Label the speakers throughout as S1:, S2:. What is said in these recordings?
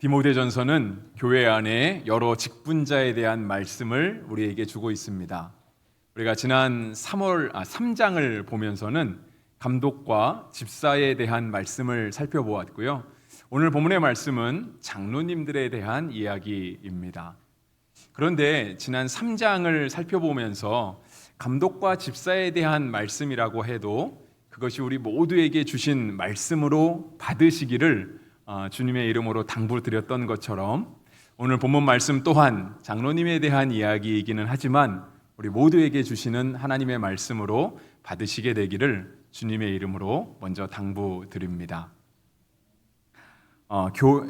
S1: 디모데전서는 교회 안에 여러 직분자에 대한 말씀을 우리에게 주고 있습니다. 우리가 지난 3장을 보면서는 감독과 집사에 대한 말씀을 살펴보았고요. 오늘 본문의 말씀은 장로님들에 대한 이야기입니다. 그런데 지난 3장을 살펴보면서 감독과 집사에 대한 말씀이라고 해도 그것이 우리 모두에게 주신 말씀으로 받으시기를 주님의 이름으로 당부드렸던 것처럼 오늘 본문 말씀 또한 장로님에 대한 이야기이기는 하지만 우리 모두에게 주시는 하나님의 말씀으로 받으시게 되기를 주님의 이름으로 먼저 당부드립니다.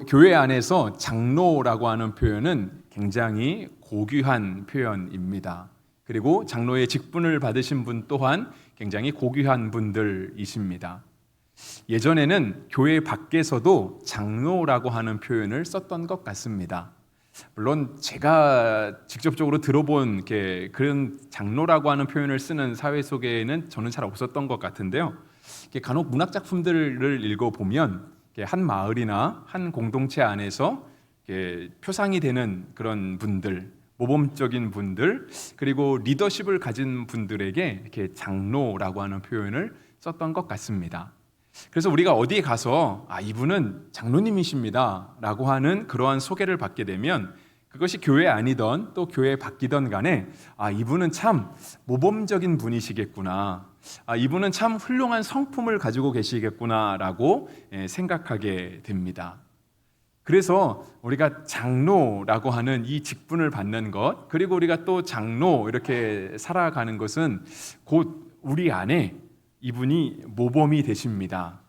S1: 교회 안에서 장로라고 하는 표현은 굉장히 고귀한 표현입니다. 그리고 장로의 직분을 받으신 분 또한 굉장히 고귀한 분들이십니다. 예전에는 교회 밖에서도 장로라고 하는 표현을 썼던 것 같습니다. 물론 제가 직접적으로 들어본 그런 장로라고 하는 표현을 쓰는 사회 속에는 저는 잘 없었던 것 같은데요. 간혹 문학 작품들을 읽어보면 한 마을이나 한 공동체 안에서 표상이 되는 그런 분들, 모범적인 분들, 그리고 리더십을 가진 분들에게 이렇게 장로라고 하는 표현을 썼던 것 같습니다. 그래서 우리가 어디에 가서 이분은 장로님이십니다 라고 하는 그러한 소개를 받게 되면 그것이 교회 아니던 또 교회 밖이던 간에 이분은 참 모범적인 분이시겠구나, 이분은 참 훌륭한 성품을 가지고 계시겠구나 라고 생각하게 됩니다. 그래서 우리가 장로라고 하는 이 직분을 받는 것, 그리고 우리가 또 장로 이렇게 살아가는 것은 곧 우리 안에 이분이 모범이 되십니다.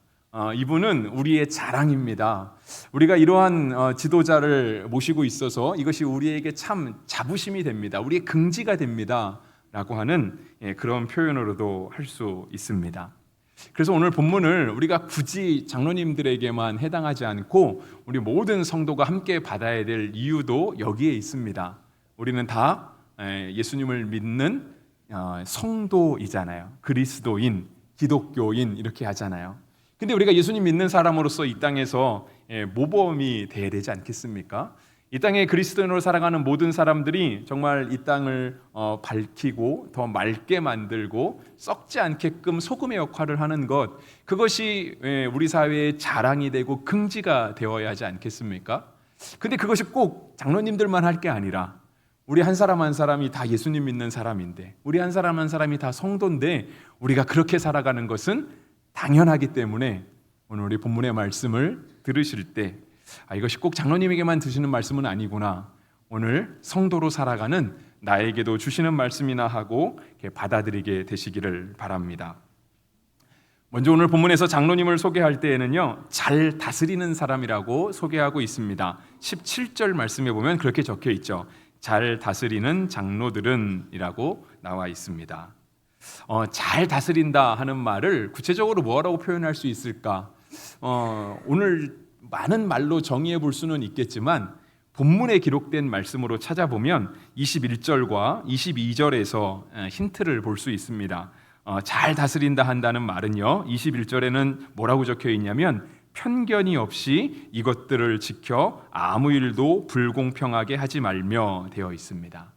S1: 이분은 우리의 자랑입니다. 우리가 이러한 지도자를 모시고 있어서 이것이 우리에게 참 자부심이 됩니다. 우리의 긍지가 됩니다 라고 하는 그런 표현으로도 할 수 있습니다. 그래서 오늘 본문을 우리가 굳이 장로님들에게만 해당하지 않고 우리 모든 성도가 함께 받아야 될 이유도 여기에 있습니다. 우리는 다 예수님을 믿는 성도이잖아요. 그리스도인, 기독교인 이렇게 하잖아요. 근데 우리가 예수님 믿는 사람으로서 이 땅에서 모범이 돼야 되지 않겠습니까? 이 땅에 그리스도인으로 살아가는 모든 사람들이 정말 이 땅을 밝히고 더 맑게 만들고 썩지 않게끔 소금의 역할을 하는 것, 그것이 우리 사회의 자랑이 되고 긍지가 되어야 하지 않겠습니까? 근데 그것이 꼭 장로님들만 할 게 아니라 우리 한 사람 한 사람이 다 예수님 믿는 사람인데, 우리 한 사람 한 사람이 다 성도인데 우리가 그렇게 살아가는 것은 당연하기 때문에 오늘 우리 본문의 말씀을 들으실 때 이것이 꼭 장로님에게만 드시는 말씀은 아니구나, 오늘 성도로 살아가는 나에게도 주시는 말씀이나 하고 받아들이게 되시기를 바랍니다. 먼저 오늘 본문에서 장로님을 소개할 때에는요, 잘 다스리는 사람이라고 소개하고 있습니다. 17절 말씀에 보면 그렇게 적혀 있죠. 잘 다스리는 장로들은 이라고 나와 있습니다. 잘 다스린다 하는 말을 구체적으로 뭐라고 표현할 수 있을까? 오늘 많은 말로 정의해 볼 수는 있겠지만 본문에 기록된 말씀으로 찾아보면 21절과 22절에서 힌트를 볼 수 있습니다. 잘 다스린다 한다는 말은요, 21절에는 뭐라고 적혀 있냐면 편견이 없이 이것들을 지켜 아무 일도 불공평하게 하지 말며 되어 있습니다.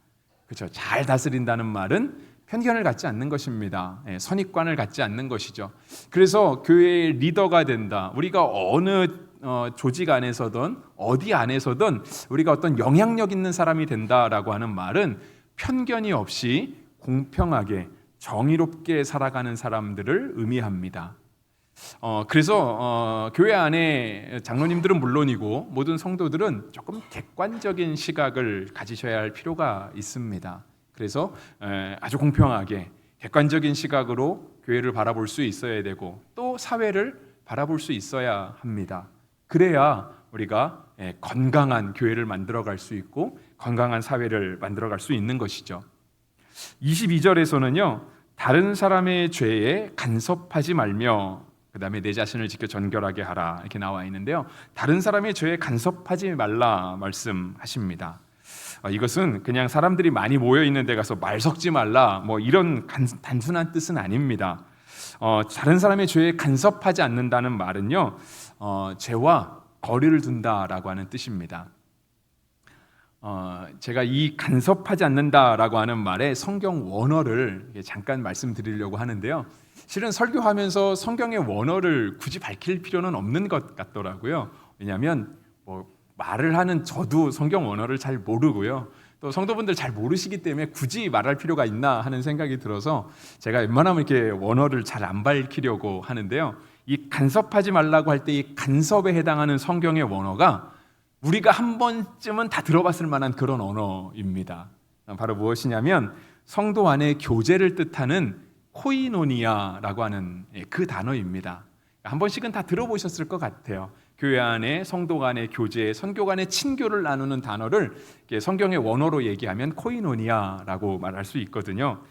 S1: 그렇죠? 잘 다스린다는 말은 편견을 갖지 않는 것입니다. 선입관을 갖지 않는 것이죠. 그래서 교회의 리더가 된다, 우리가 어느 조직 안에서든 어디 안에서든 우리가 어떤 영향력 있는 사람이 된다라고 하는 말은 편견이 없이 공평하게 정의롭게 살아가는 사람들을 의미합니다. 그래서 교회 안에 장로님들은 물론이고 모든 성도들은 조금 객관적인 시각을 가지셔야 할 필요가 있습니다. 그래서 아주 공평하게 객관적인 시각으로 교회를 바라볼 수 있어야 되고 또 사회를 바라볼 수 있어야 합니다. 그래야 우리가 건강한 교회를 만들어갈 수 있고 건강한 사회를 만들어갈 수 있는 것이죠. 22절에서는요, 다른 사람의 죄에 간섭하지 말며 그 다음에 내 자신을 지켜 정결하게 하라 이렇게 나와 있는데요, 다른 사람의 죄에 간섭하지 말라 말씀하십니다. 이것은 그냥 사람들이 많이 모여 있는 데 가서 말 섞지 말라 뭐 이런 단순한 뜻은 아닙니다. 다른 사람의 죄에 간섭하지 않는다는 말은요, 죄와 거리를 둔다라고 하는 뜻입니다. 제가 이 간섭하지 않는다라고 하는 말의 성경 원어를 잠깐 말씀드리려고 하는데요. 실은 설교하면서 성경의 원어를 굳이 밝힐 필요는 없는 것 같더라고요. 왜냐하면 말을 하는 저도 성경 원어를 잘 모르고요. 또 성도분들 잘 모르시기 때문에 굳이 말할 필요가 있나 하는 생각이 들어서 제가 웬만하면 이렇게 원어를 잘 안 밝히려고 하는데요. 이 간섭하지 말라고 할 때 이 간섭에 해당하는 성경의 원어가 우리가 한 번쯤은 다 들어봤을 만한 그런 언어입니다. 바로 무엇이냐면 성도 안의 교제를 뜻하는 코이노니아라고 하는 그 단어입니다. 한 번씩은 다 들어보셨을 것 같아요. 교회 안에 성도 간의 교제, 선교 간의 친교를 나누는 단어를 성경의 원어로 얘기하면 코이노니아라고 말할 수 있거든요.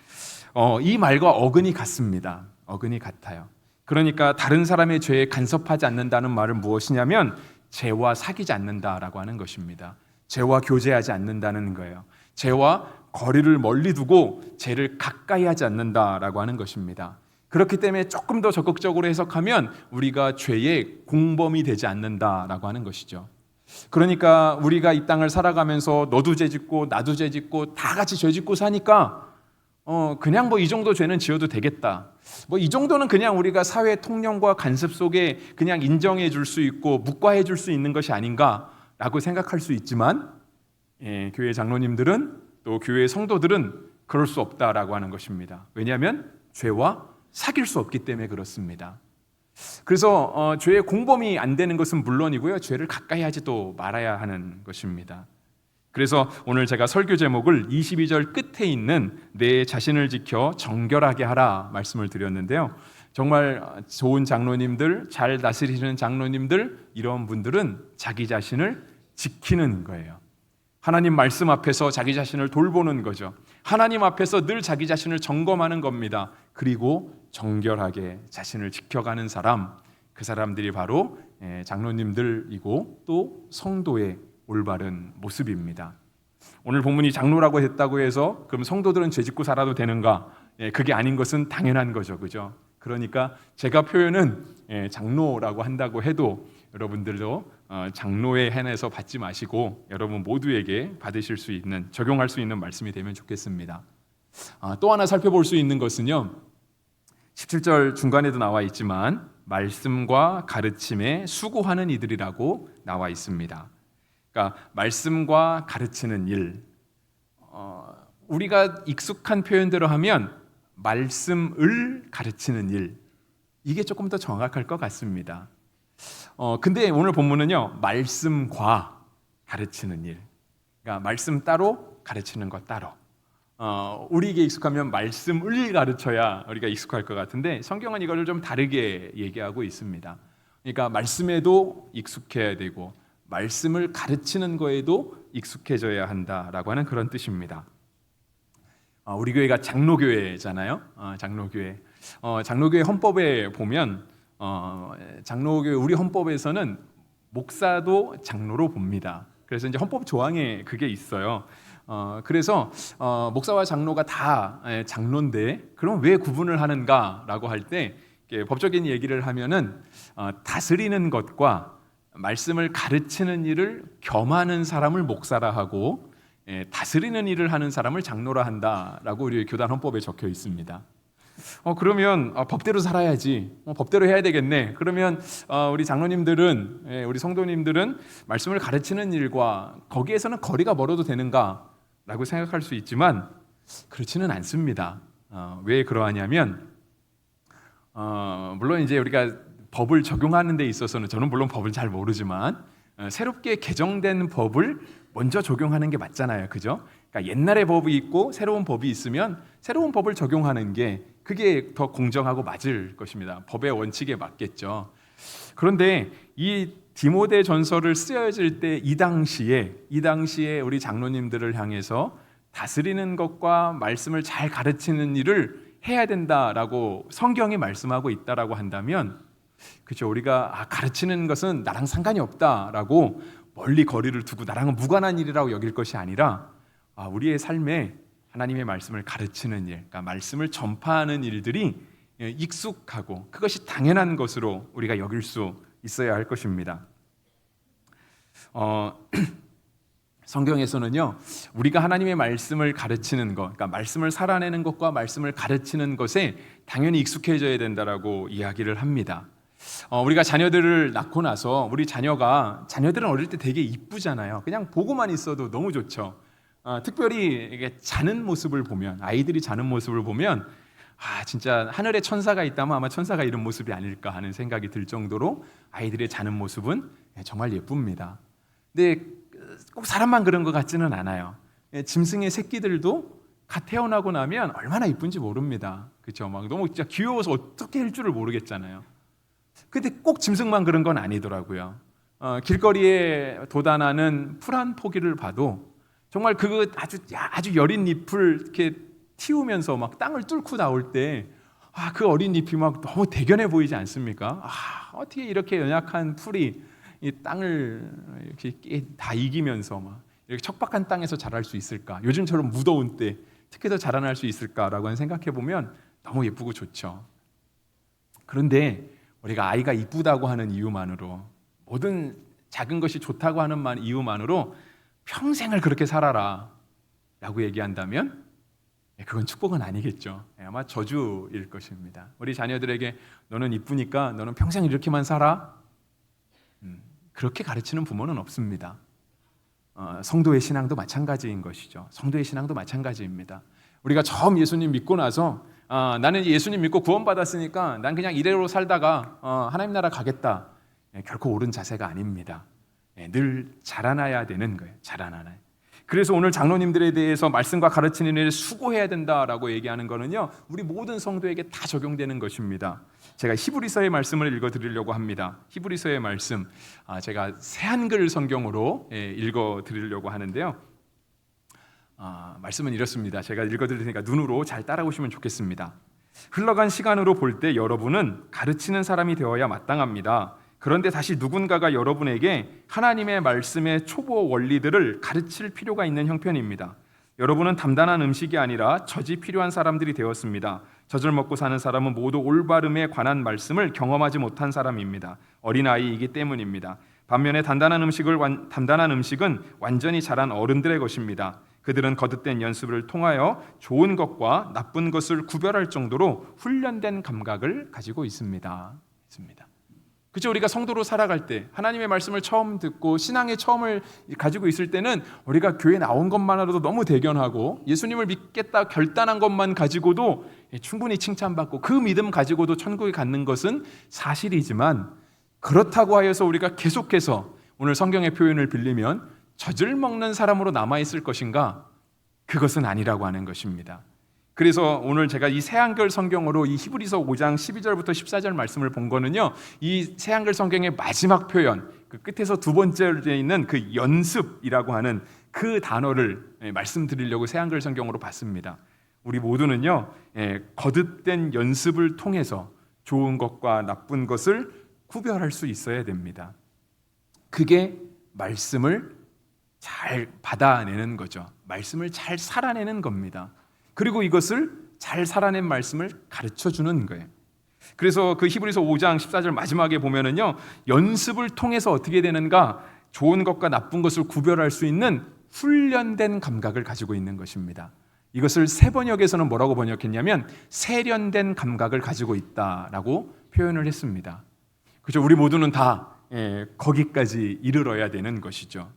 S1: 이 말과 어근이 같습니다. 어근이 같아요. 그러니까 다른 사람의 죄에 간섭하지 않는다는 말은 무엇이냐면 죄와 사귀지 않는다라고 하는 것입니다. 죄와 교제하지 않는다는 거예요. 죄와 거리를 멀리 두고 죄를 가까이 하지 않는다라고 하는 것입니다. 그렇기 때문에 조금 더 적극적으로 해석하면 우리가 죄의 공범이 되지 않는다라고 하는 것이죠. 그러니까 우리가 이 땅을 살아가면서 너도 죄 짓고 나도 죄 짓고 다 같이 죄 짓고 사니까 그냥 이 정도 죄는 지어도 되겠다. 이 정도는 그냥 우리가 사회 통념과 간섭 속에 그냥 인정해 줄 수 있고 묵과해 줄 수 있는 것이 아닌가라고 생각할 수 있지만 교회 장로님들은 또 교회 성도들은 그럴 수 없다라고 하는 것입니다. 왜냐하면 죄와 사귈 수 없기 때문에 그렇습니다. 그래서 죄의 공범이 안 되는 것은 물론이고요. 죄를 가까이 하지도 말아야 하는 것입니다. 그래서 오늘 제가 설교 제목을 22절 끝에 있는 내 자신을 지켜 정결하게 하라 말씀을 드렸는데요. 정말 좋은 장로님들, 잘 다스리시는 장로님들, 이런 분들은 자기 자신을 지키는 거예요. 하나님 말씀 앞에서 자기 자신을 돌보는 거죠. 하나님 앞에서 늘 자기 자신을 점검하는 겁니다. 그리고 정결하게 자신을 지켜가는 사람, 그 사람들이 바로 장로님들이고 또 성도의 올바른 모습입니다. 오늘 본문이 장로라고 했다고 해서 그럼 성도들은 죄 짓고 살아도 되는가? 그게 아닌 것은 당연한 거죠. 그죠? 그러니까 제가 표현은 장로라고 한다고 해도 여러분들도 장로에 한해서 받지 마시고 여러분 모두에게 받으실 수 있는, 적용할 수 있는 말씀이 되면 좋겠습니다. 또 하나 살펴볼 수 있는 것은요. 17절 중간에도 나와 있지만 말씀과 가르침에 수고하는 이들이라고 나와 있습니다. 그러니까 말씀과 가르치는 일, 우리가 익숙한 표현대로 하면 말씀을 가르치는 일, 이게 조금 더 정확할 것 같습니다. 근데 오늘 본문은요, 말씀과 가르치는 일, 그러니까 말씀 따로, 가르치는 것 따로. 우리에게 익숙하면 말씀을 가르쳐야 우리가 익숙할 것 같은데 성경은 이거를 좀 다르게 얘기하고 있습니다. 그러니까 말씀에도 익숙해야 되고 말씀을 가르치는 거에도 익숙해져야 한다라고 하는 그런 뜻입니다. 우리 교회가 장로교회잖아요. 장로교회. 장로교회 헌법에 보면 장로교회 우리 헌법에서는 목사도 장로로 봅니다. 그래서 이제 헌법 조항에 그게 있어요. 그래서 목사와 장로가 다 장로인데 그럼 왜 구분을 하는가라고 할 때 법적인 얘기를 하면은 다스리는 것과 말씀을 가르치는 일을 겸하는 사람을 목사라 하고 다스리는 일을 하는 사람을 장로라 한다라고 우리 교단 헌법에 적혀 있습니다. 그러면 법대로 살아야지, 법대로 해야 되겠네. 그러면 우리 장로님들은, 우리 성도님들은 말씀을 가르치는 일과 거기에서는 거리가 멀어도 되는가라고 생각할 수 있지만 그렇지는 않습니다. 왜 그러하냐면 물론 이제 우리가 법을 적용하는 데 있어서는 저는 물론 법을 잘 모르지만 새롭게 개정된 법을 먼저 적용하는 게 맞잖아요. 그죠? 그러니까 옛날의 법이 있고 새로운 법이 있으면 새로운 법을 적용하는 게 그게 더 공정하고 맞을 것입니다. 법의 원칙에 맞겠죠. 그런데 이 디모데 전서를 쓰여질 때 이 당시에 우리 장로님들을 향해서 다스리는 것과 말씀을 잘 가르치는 일을 해야 된다라고 성경이 말씀하고 있다라고 한다면 그렇죠. 우리가 가르치는 것은 나랑 상관이 없다라고 멀리 거리를 두고 나랑은 무관한 일이라고 여길 것이 아니라 우리의 삶에 하나님의 말씀을 가르치는 일, 그러니까 말씀을 전파하는 일들이 익숙하고 그것이 당연한 것으로 우리가 여길 수 있어야 할 것입니다. 성경에서는요, 우리가 하나님의 말씀을 가르치는 것, 그러니까 말씀을 살아내는 것과 말씀을 가르치는 것에 당연히 익숙해져야 된다라고 이야기를 합니다. 우리가 자녀들을 낳고 나서 우리 자녀들은 어릴 때 되게 이쁘잖아요. 그냥 보고만 있어도 너무 좋죠. 특별히 이게 자는 모습을 보면, 아이들이 자는 모습을 보면 진짜 하늘에 천사가 있다면 아마 천사가 이런 모습이 아닐까 하는 생각이 들 정도로 아이들의 자는 모습은 정말 예쁩니다. 근데 꼭 사람만 그런 것 같지는 않아요. 짐승의 새끼들도 갓 태어나고 나면 얼마나 이쁜지 모릅니다. 그렇죠? 막 너무 진짜 귀여워서 어떻게 할 줄을 모르겠잖아요. 근데 꼭 짐승만 그런 건 아니더라고요. 길거리에 도단하는 풀 한 포기를 봐도 정말 그 아주 여린 잎을 이렇게 틔우면서 막 땅을 뚫고 나올 때 그 어린 잎이 막 너무 대견해 보이지 않습니까? 어떻게 이렇게 연약한 풀이 이 땅을 이렇게 다 이기면서 막 이렇게 척박한 땅에서 자랄 수 있을까? 요즘처럼 무더운 때 특히 더 자라날 수 있을까라고 생각해 보면 너무 예쁘고 좋죠. 그런데 우리가 아이가 이쁘다고 하는 이유만으로, 모든 작은 것이 좋다고 하는 이유만으로 평생을 그렇게 살아라 라고 얘기한다면 그건 축복은 아니겠죠. 아마 저주일 것입니다. 우리 자녀들에게 너는 이쁘니까 너는 평생 이렇게만 살아? 그렇게 가르치는 부모는 없습니다. 성도의 신앙도 마찬가지인 것이죠. 성도의 신앙도 마찬가지입니다. 우리가 처음 예수님 믿고 나서 나는 예수님 믿고 구원받았으니까 난 그냥 이대로 살다가 하나님 나라 가겠다. 결코 옳은 자세가 아닙니다. 늘 자라나야 되는 거예요. 자라나야. 그래서 오늘 장로님들에 대해서 말씀과 가르치는 일에 수고해야 된다라고 얘기하는 거는요, 우리 모든 성도에게 다 적용되는 것입니다. 제가 히브리서의 말씀을 읽어드리려고 합니다. 히브리서의 말씀, 제가 새한글 성경으로 읽어드리려고 하는데요. 말씀은 이렇습니다. 제가 읽어드릴 테니까 눈으로 잘 따라오시면 좋겠습니다. 흘러간 시간으로 볼 때 여러분은 가르치는 사람이 되어야 마땅합니다. 그런데 다시 누군가가 여러분에게 하나님의 말씀의 초보 원리들을 가르칠 필요가 있는 형편입니다. 여러분은 단단한 음식이 아니라 젖이 필요한 사람들이 되었습니다. 젖을 먹고 사는 사람은 모두 올바름에 관한 말씀을 경험하지 못한 사람입니다. 어린아이이기 때문입니다. 반면에 단단한 음식은 완전히 자란 어른들의 것입니다. 그들은 거듭된 연습을 통하여 좋은 것과 나쁜 것을 구별할 정도로 훈련된 감각을 가지고 있습니다. 그렇죠? 우리가 성도로 살아갈 때 하나님의 말씀을 처음 듣고 신앙의 처음을 가지고 있을 때는 우리가 교회 나온 것만으로도 너무 대견하고 예수님을 믿겠다 결단한 것만 가지고도 충분히 칭찬받고 그 믿음 가지고도 천국에 갖는 것은 사실이지만, 그렇다고 하여서 우리가 계속해서 오늘 성경의 표현을 빌리면 젖을 먹는 사람으로 남아있을 것인가? 그것은 아니라고 하는 것입니다. 그래서 오늘 제가 이 새한글 성경으로 이 히브리서 5장 12절부터 14절 말씀을 본 거는요, 이 새한글 성경의 마지막 표현, 그 끝에서 두 번째에 있는 그 연습이라고 하는 그 단어를 말씀드리려고 새한글 성경으로 봤습니다. 우리 모두는요, 거듭된 연습을 통해서 좋은 것과 나쁜 것을 구별할 수 있어야 됩니다. 그게 말씀을 잘 받아내는 거죠. 말씀을 잘 살아내는 겁니다. 그리고 이것을 잘 살아낸 말씀을 가르쳐주는 거예요. 그래서 그 히브리서 5장 14절 마지막에 보면은요, 연습을 통해서 어떻게 되는가? 좋은 것과 나쁜 것을 구별할 수 있는 훈련된 감각을 가지고 있는 것입니다. 이것을 세번역에서는 뭐라고 번역했냐면 세련된 감각을 가지고 있다라고 표현을 했습니다. 그렇죠? 우리 모두는 다 거기까지 이르러야 되는 것이죠.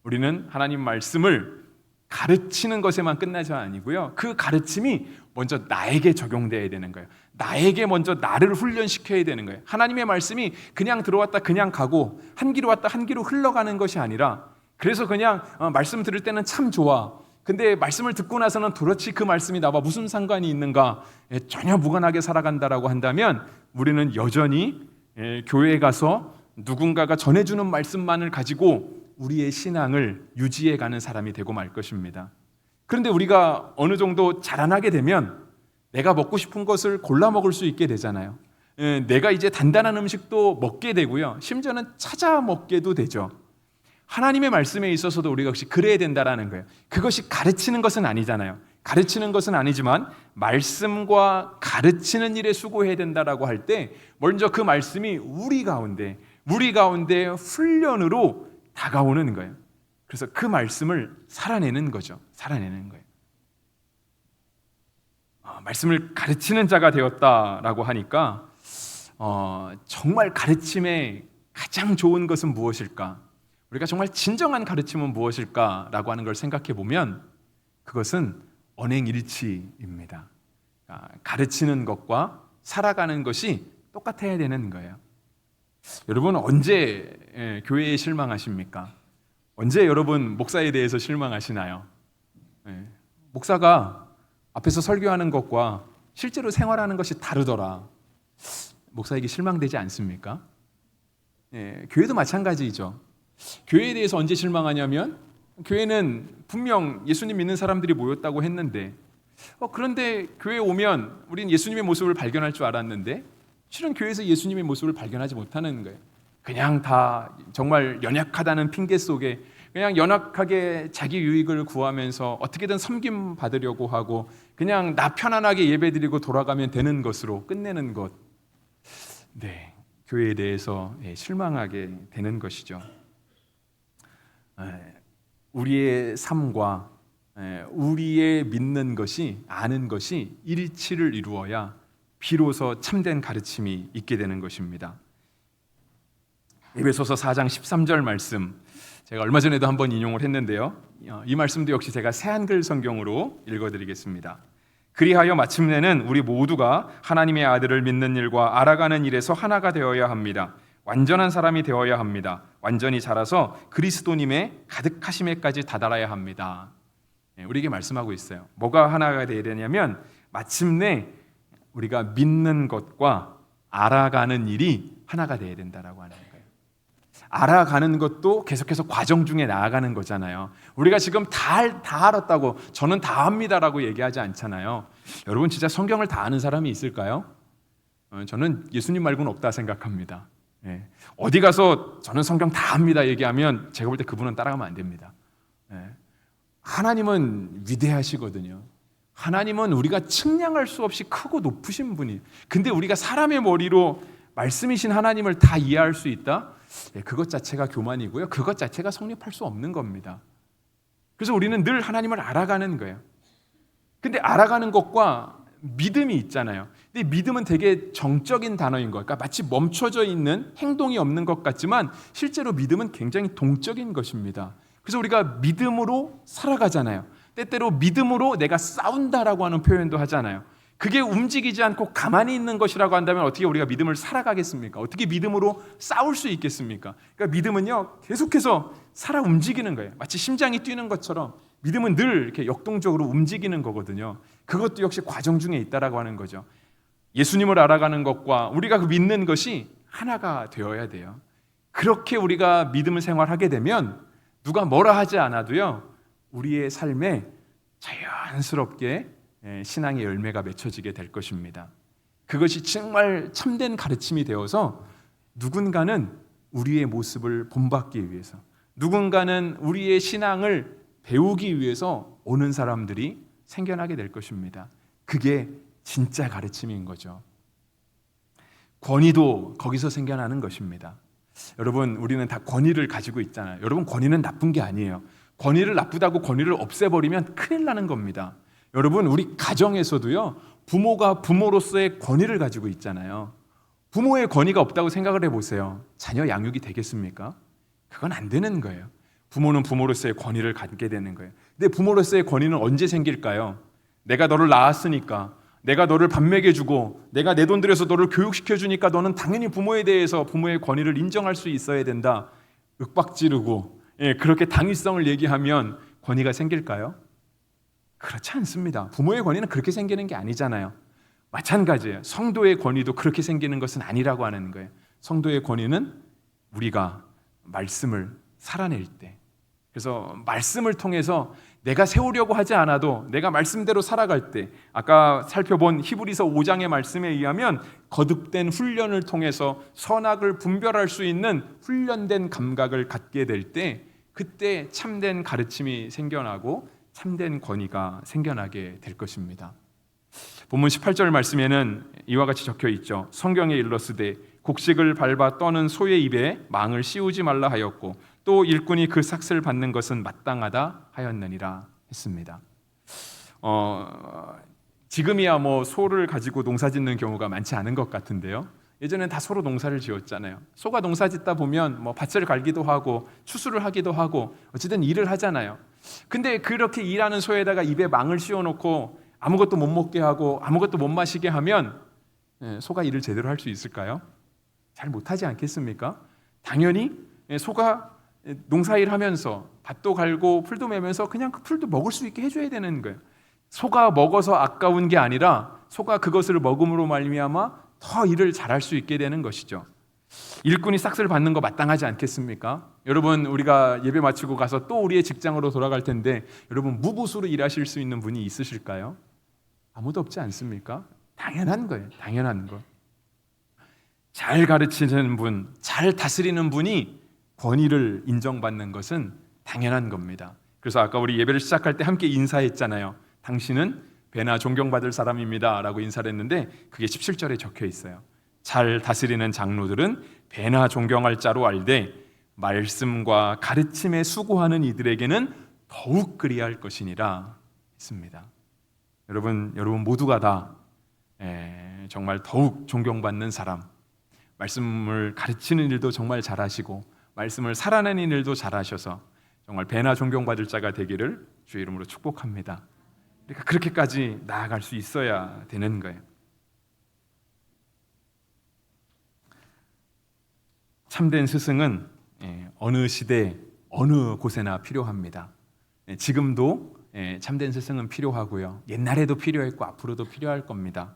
S1: 우리는 하나님 말씀을 가르치는 것에만 끝나지 아니고요, 그 가르침이 먼저 나에게 적용돼야 되는 거예요. 나에게 먼저 나를 훈련시켜야 되는 거예요. 하나님의 말씀이 그냥 들어왔다 그냥 가고 한 귀로 왔다 한 귀로 흘러가는 것이 아니라, 그래서 그냥 말씀 들을 때는 참 좋아, 근데 말씀을 듣고 나서는 도대체 그 말씀이 나와 무슨 상관이 있는가, 전혀 무관하게 살아간다라고 한다면 우리는 여전히 교회에 가서 누군가가 전해주는 말씀만을 가지고 우리의 신앙을 유지해가는 사람이 되고 말 것입니다. 그런데 우리가 어느 정도 자라나게 되면 내가 먹고 싶은 것을 골라 먹을 수 있게 되잖아요. 내가 이제 단단한 음식도 먹게 되고요, 심지어는 찾아 먹게도 되죠. 하나님의 말씀에 있어서도 우리가 역시 그래야 된다라는 거예요. 그것이 가르치는 것은 아니잖아요. 가르치는 것은 아니지만 말씀과 가르치는 일에 수고해야 된다라고 할 때 먼저 그 말씀이 우리 가운데 훈련으로 다가오는 거예요. 그래서 그 말씀을 살아내는 거죠. 살아내는 거예요. 말씀을 가르치는 자가 되었다라고 하니까 정말 가르침의 가장 좋은 것은 무엇일까? 우리가 정말 진정한 가르침은 무엇일까라고 하는 걸 생각해 보면 그것은 언행일치입니다. 가르치는 것과 살아가는 것이 똑같아야 되는 거예요. 여러분 언제 교회에 실망하십니까? 언제 여러분 목사에 대해서 실망하시나요? 목사가 앞에서 설교하는 것과 실제로 생활하는 것이 다르더라. 목사에게 실망되지 않습니까? 교회도 마찬가지죠. 교회에 대해서 언제 실망하냐면 교회는 분명 예수님 믿는 사람들이 모였다고 했는데 그런데 교회에 오면 우린 예수님의 모습을 발견할 줄 알았는데 실은 교회에서 예수님의 모습을 발견하지 못하는 거예요. 그냥 다 정말 연약하다는 핑계 속에 그냥 연약하게 자기 유익을 구하면서 어떻게든 섬김 받으려고 하고 그냥 나 편안하게 예배드리고 돌아가면 되는 것으로 끝내는 것. 네, 교회에 대해서 실망하게 되는 것이죠. 우리의 삶과 우리의 믿는 것이 아는 것이 일치를 이루어야 비로소 참된 가르침이 있게 되는 것입니다. 에베소서 4장 13절 말씀 제가 얼마 전에도 한번 인용을 했는데요. 이 말씀도 역시 제가 새한글 성경으로 읽어드리겠습니다. 그리하여 마침내는 우리 모두가 하나님의 아들을 믿는 일과 알아가는 일에서 하나가 되어야 합니다. 완전한 사람이 되어야 합니다. 완전히 자라서 그리스도님의 가득하심에까지 다다라야 합니다. 우리에게 말씀하고 있어요. 뭐가 하나가 되어야 되냐면 마침내 우리가 믿는 것과 알아가는 일이 하나가 되어야 된다라고 하는 거예요. 알아가는 것도 계속해서 과정 중에 나아가는 거잖아요. 우리가 지금 다 알았다고 저는 다 합니다라고 얘기하지 않잖아요. 여러분 진짜 성경을 다 아는 사람이 있을까요? 저는 예수님 말고는 없다 생각합니다. 어디 가서 저는 성경 다 합니다 얘기하면 제가 볼 때 그분은 따라가면 안 됩니다. 하나님은 위대하시거든요. 하나님은 우리가 측량할 수 없이 크고 높으신 분이. 근데 우리가 사람의 머리로 말씀이신 하나님을 다 이해할 수 있다? 그것 자체가 교만이고요. 그것 자체가 성립할 수 없는 겁니다. 그래서 우리는 늘 하나님을 알아가는 거예요. 근데 알아가는 것과 믿음이 있잖아요. 근데 믿음은 되게 정적인 단어인 것. 그러니까 마치 멈춰져 있는 행동이 없는 것 같지만 실제로 믿음은 굉장히 동적인 것입니다. 그래서 우리가 믿음으로 살아가잖아요. 때때로 믿음으로 내가 싸운다라고 하는 표현도 하잖아요. 그게 움직이지 않고 가만히 있는 것이라고 한다면 어떻게 우리가 믿음을 살아가겠습니까? 어떻게 믿음으로 싸울 수 있겠습니까? 그러니까 믿음은요 계속해서 살아 움직이는 거예요. 마치 심장이 뛰는 것처럼 믿음은 늘 이렇게 역동적으로 움직이는 거거든요. 그것도 역시 과정 중에 있다라고 하는 거죠. 예수님을 알아가는 것과 우리가 그 믿는 것이 하나가 되어야 돼요. 그렇게 우리가 믿음을 생활하게 되면 누가 뭐라 하지 않아도요 우리의 삶에 자연스럽게 신앙의 열매가 맺혀지게 될 것입니다. 그것이 정말 참된 가르침이 되어서 누군가는 우리의 모습을 본받기 위해서, 누군가는 우리의 신앙을 배우기 위해서 오는 사람들이 생겨나게 될 것입니다. 그게 진짜 가르침인 거죠. 권위도 거기서 생겨나는 것입니다. 여러분 우리는 다 권위를 가지고 있잖아요. 여러분 권위는 나쁜 게 아니에요. 권위를 나쁘다고 권위를 없애버리면 큰일 나는 겁니다. 여러분 우리 가정에서도요 부모가 부모로서의 권위를 가지고 있잖아요. 부모의 권위가 없다고 생각을 해보세요. 자녀 양육이 되겠습니까? 그건 안 되는 거예요. 부모는 부모로서의 권위를 갖게 되는 거예요. 근데 부모로서의 권위는 언제 생길까요? 내가 너를 낳았으니까, 내가 너를 밥 먹여주고 내가 내 돈 들여서 너를 교육시켜주니까 너는 당연히 부모에 대해서 부모의 권위를 인정할 수 있어야 된다. 윽박지르고 그렇게 당위성을 얘기하면 권위가 생길까요? 그렇지 않습니다. 부모의 권위는 그렇게 생기는 게 아니잖아요. 마찬가지예요. 성도의 권위도 그렇게 생기는 것은 아니라고 하는 거예요. 성도의 권위는 우리가 말씀을 살아낼 때, 그래서 말씀을 통해서 내가 세우려고 하지 않아도 내가 말씀대로 살아갈 때, 아까 살펴본 히브리서 5장의 말씀에 의하면 거듭된 훈련을 통해서 선악을 분별할 수 있는 훈련된 감각을 갖게 될 때, 그때 참된 가르침이 생겨나고 참된 권위가 생겨나게 될 것입니다. 본문 18절 말씀에는 이와 같이 적혀 있죠. 성경에 일렀으되 곡식을 밟아 떠는 소의 입에 망을 씌우지 말라 하였고 또 일꾼이 그 삭슬 받는 것은 마땅하다 하였느니라 했습니다. 지금이야 뭐 소를 가지고 농사 짓는 경우가 많지 않은 것 같은데요. 예전엔 다 소로 농사를 지었잖아요. 소가 농사 짓다 보면 뭐 밭을 갈기도 하고 추수를 하기도 하고 어쨌든 일을 하잖아요. 근데 그렇게 일하는 소에다가 입에 망을 씌워놓고 아무것도 못 먹게 하고 아무것도 못 마시게 하면 소가 일을 제대로 할 수 있을까요? 잘 못하지 않겠습니까? 당연히 소가 농사일 하면서 밭도 갈고 풀도 매면서 그냥 그 풀도 먹을 수 있게 해줘야 되는 거예요. 소가 먹어서 아까운 게 아니라 소가 그것을 먹음으로 말미암아 더 일을 잘할 수 있게 되는 것이죠. 일꾼이 싹쓸 받는 거 마땅하지 않겠습니까? 여러분, 우리가 예배 마치고 가서 또 우리의 직장으로 돌아갈 텐데 여러분, 무보수로 일하실 수 있는 분이 있으실까요? 아무도 없지 않습니까? 당연한 거예요. 당연한 거. 잘 가르치는 분, 잘 다스리는 분이 권위를 인정받는 것은 당연한 겁니다. 그래서 아까 우리 예배를 시작할 때 함께 인사했잖아요. 당신은 배나 존경받을 사람입니다 라고 인사를 했는데 그게 17절에 적혀 있어요. 잘 다스리는 장로들은 배나 존경할 자로 알되 말씀과 가르침에 수고하는 이들에게는 더욱 그리할 것이니라 했습니다. 여러분 모두가 다 정말 더욱 존경받는 사람, 말씀을 가르치는 일도 정말 잘하시고 말씀을 살아내는 일도 잘하셔서 정말 배나 존경받을 자가 되기를 주의 이름으로 축복합니다. 그러니까 그렇게까지 나아갈 수 있어야 되는 거예요. 참된 스승은 어느 시대 어느 곳에나 필요합니다. 지금도 참된 스승은 필요하고요. 옛날에도 필요했고 앞으로도 필요할 겁니다.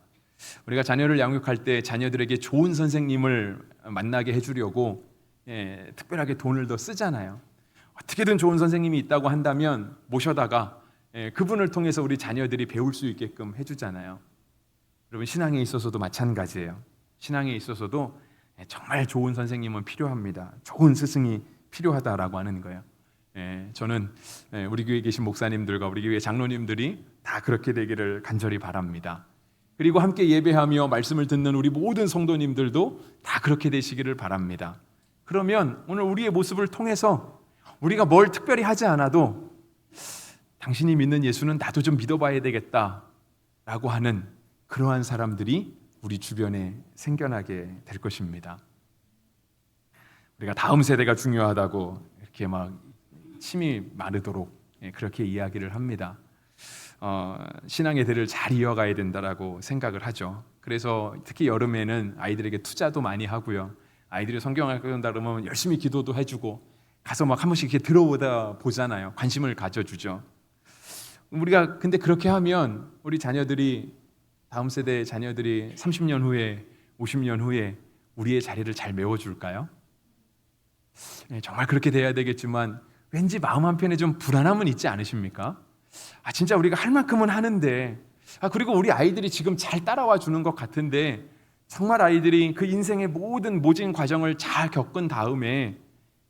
S1: 우리가 자녀를 양육할 때 자녀들에게 좋은 선생님을 만나게 해주려고 특별하게 돈을 더 쓰잖아요. 어떻게든 좋은 선생님이 있다고 한다면 모셔다가 그분을 통해서 우리 자녀들이 배울 수 있게끔 해주잖아요. 여러분, 신앙에 있어서도 마찬가지예요. 신앙에 있어서도 정말 좋은 선생님은 필요합니다. 좋은 스승이 필요하다라고 하는 거예요. 저는 우리 교회에 계신 목사님들과 우리 교회 장로님들이 다 그렇게 되기를 간절히 바랍니다. 그리고 함께 예배하며 말씀을 듣는 우리 모든 성도님들도 다 그렇게 되시기를 바랍니다. 그러면 오늘 우리의 모습을 통해서 우리가 뭘 특별히 하지 않아도 당신이 믿는 예수는 나도 좀 믿어봐야 되겠다라고 하는 그러한 사람들이 우리 주변에 생겨나게 될 것입니다. 우리가 다음 세대가 중요하다고 이렇게 막 침이 마르도록 그렇게 이야기를 합니다. 신앙의 대를 잘 이어가야 된다라고 생각을 하죠. 그래서 특히 여름에는 아이들에게 투자도 많이 하고요. 아이들이 성경을 읽는다 그러면 열심히 기도도 해주고 가서 막 한 번씩 이렇게 들어보다 보잖아요. 관심을 가져주죠. 우리가 근데 그렇게 하면 우리 자녀들이 다음 세대 자녀들이 30년 후에 50년 후에 우리의 자리를 잘 메워줄까요? 정말 그렇게 돼야 되겠지만 왠지 마음 한편에 좀 불안함은 있지 않으십니까? 진짜 우리가 할 만큼은 하는데 그리고 우리 아이들이 지금 잘 따라와 주는 것 같은데 정말 아이들이 그 인생의 모든 모진 과정을 잘 겪은 다음에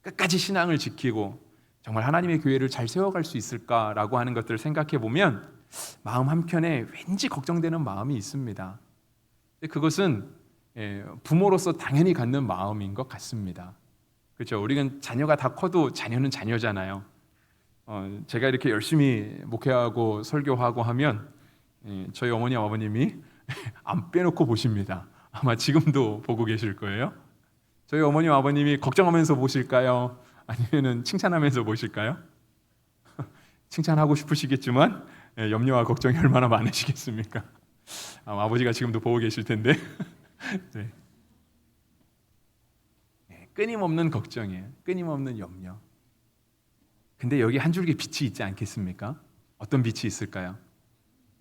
S1: 끝까지 신앙을 지키고 정말 하나님의 교회를 잘 세워갈 수 있을까라고 하는 것들을 생각해 보면 마음 한켠에 왠지 걱정되는 마음이 있습니다. 근데 그것은 부모로서 당연히 갖는 마음인 것 같습니다. 그렇죠? 우리는 자녀가 다 커도 자녀는 자녀잖아요. 제가 이렇게 열심히 목회하고 설교하고 하면 저희 어머니 아버님이 안 빼놓고 보십니다. 아마 지금도 보고 계실 거예요. 저희 어머니 아버님이 걱정하면서 보실까요? 아니면은 칭찬하면서 보실까요? 칭찬하고 싶으시겠지만 염려와 걱정이 얼마나 많으시겠습니까? 아버지가 지금도 보고 계실 텐데 네. 끊임없는 걱정이에요. 끊임없는 염려. 근데 여기 한 줄기 빛이 있지 않겠습니까? 어떤 빛이 있을까요?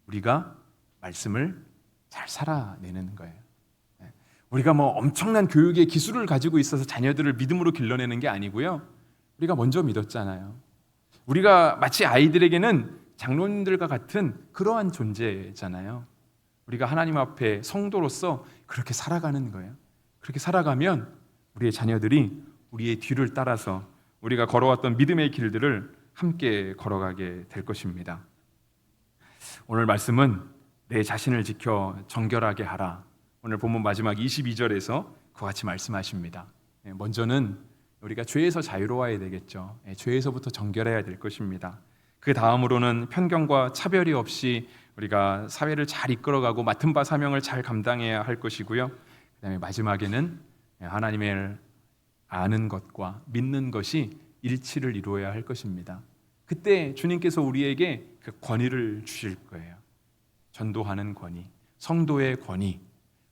S1: 우리가 말씀을 잘 살아내는 거예요. 우리가 뭐 엄청난 교육의 기술을 가지고 있어서 자녀들을 믿음으로 길러내는 게 아니고요. 우리가 먼저 믿었잖아요. 우리가 마치 아이들에게는 장로님들과 같은 그러한 존재잖아요. 우리가 하나님 앞에 성도로서 그렇게 살아가는 거예요. 그렇게 살아가면 우리의 자녀들이 우리의 뒤를 따라서 우리가 걸어왔던 믿음의 길들을 함께 걸어가게 될 것입니다. 오늘 말씀은 내 자신을 지켜 정결하게 하라. 오늘 본문 마지막 22절에서 그와 같이 말씀하십니다. 먼저는 우리가 죄에서 자유로워야 되겠죠. 죄에서부터 정결해야 될 것입니다. 그 다음으로는 편견과 차별이 없이 우리가 사회를 잘 이끌어가고 맡은 바 사명을 잘 감당해야 할 것이고요. 그다음에 마지막에는 하나님을 아는 것과 믿는 것이 일치를 이루어야 할 것입니다. 그때 주님께서 우리에게 그 권위를 주실 거예요. 전도하는 권위, 성도의 권위.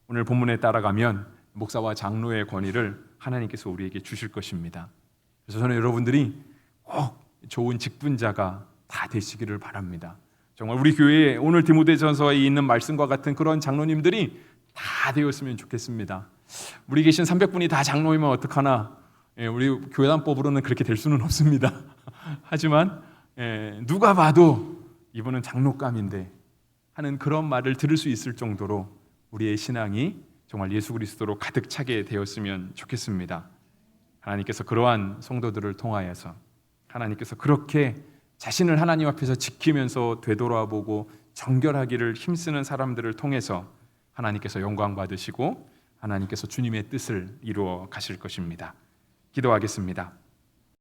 S1: 오늘 본문에 따라가면 목사와 장로의 권위를 하나님께서 우리에게 주실 것입니다. 그래서 저는 여러분들이 꼭 좋은 직분자가 다 되시기를 바랍니다. 정말 우리 교회에 오늘 디모데전서에 있는 말씀과 같은 그런 장로님들이 다 되었으면 좋겠습니다. 우리 계신 300분이 다 장로이면 어떡하나? 우리 교단법으로는 그렇게 될 수는 없습니다. 하지만 누가 봐도 이분은 장로감인데 하는 그런 말을 들을 수 있을 정도로 우리의 신앙이 정말 예수 그리스도로 가득 차게 되었으면 좋겠습니다. 하나님께서 그러한 성도들을 통하여서 하나님께서 그렇게 자신을 하나님 앞에서 지키면서 되돌아보고 정결하기를 힘쓰는 사람들을 통해서 하나님께서 영광 받으시고 하나님께서 주님의 뜻을 이루어 가실 것입니다. 기도하겠습니다.